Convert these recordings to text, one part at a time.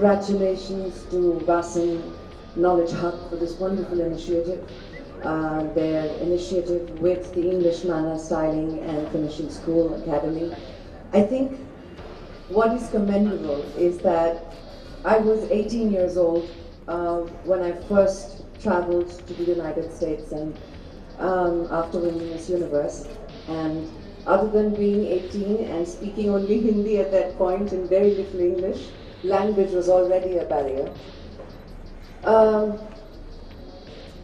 congratulations to Wasan Knowledge Hub for this wonderful initiative. Their initiative with the English Manner Styling and Finishing School Academy. I think what is commendable is that I was 18 years old when I first traveled to the United States and after winning Miss Universe. And other than being 18 and speaking only Hindi at that point and very little English, language was already a barrier.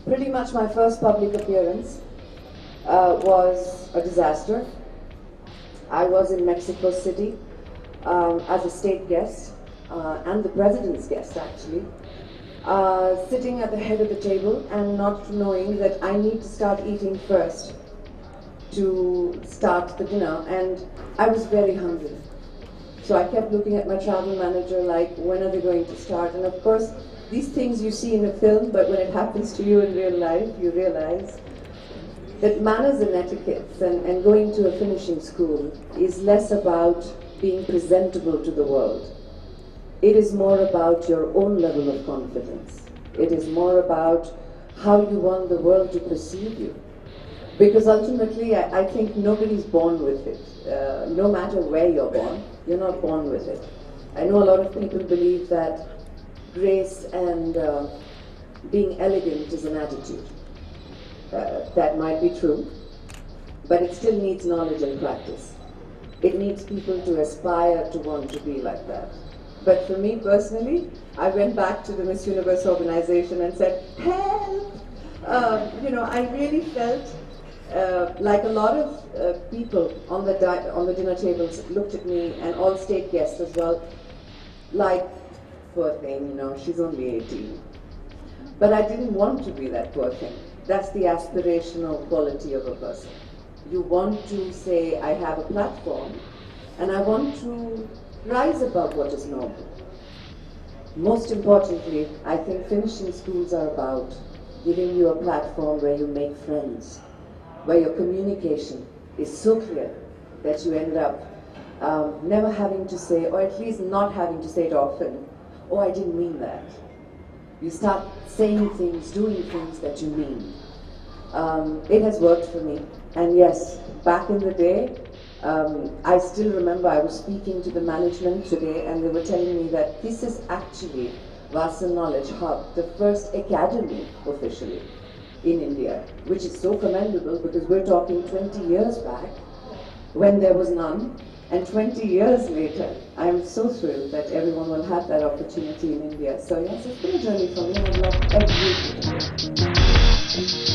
Pretty much my first public appearance was a disaster. I was in Mexico City as a state guest and the president's guest actually, sitting at the head of the table and not knowing that I need to start eating first to start the dinner, and I was very hungry. So I kept looking at my travel manager like, when are they going to start? And of course, these things you see in a film, but when it happens to you in real life, you realize that manners and etiquettes and going to a finishing school is less about being presentable to the world. It is more about your own level of confidence. It is more about how you want the world to perceive you. Because ultimately, I think nobody's born with it. No matter where you're born, you're not born with it. I know a lot of people believe that grace and being elegant is an attitude. That might be true, but it still needs knowledge and practice. It needs people to aspire to want to be like that. But for me personally, I went back to the Miss Universe organization and said, help! I really felt like a lot of people on the dinner tables looked at me, and all state guests as well, like, poor thing, she's only 18. But I didn't want to be that poor thing. That's the aspirational quality of a person. You want to say, I have a platform, and I want to rise above what is normal. Most importantly, I think finishing schools are about giving you a platform where you make friends, where your communication is so clear that you end up never having to say, or at least not having to say it often, oh, I didn't mean that. You start saying things, doing things that you mean. It has worked for me. And yes, back in the day, I still remember I was speaking to the management today and they were telling me that this is actually Wasan Knowledge Hub, the first academy officially in India, which is so commendable because we're talking 20 years back when there was none, and 20 years later, I'm so thrilled that everyone will have that opportunity in India. So yes, it's been a journey for me, and I've loved every bit of it.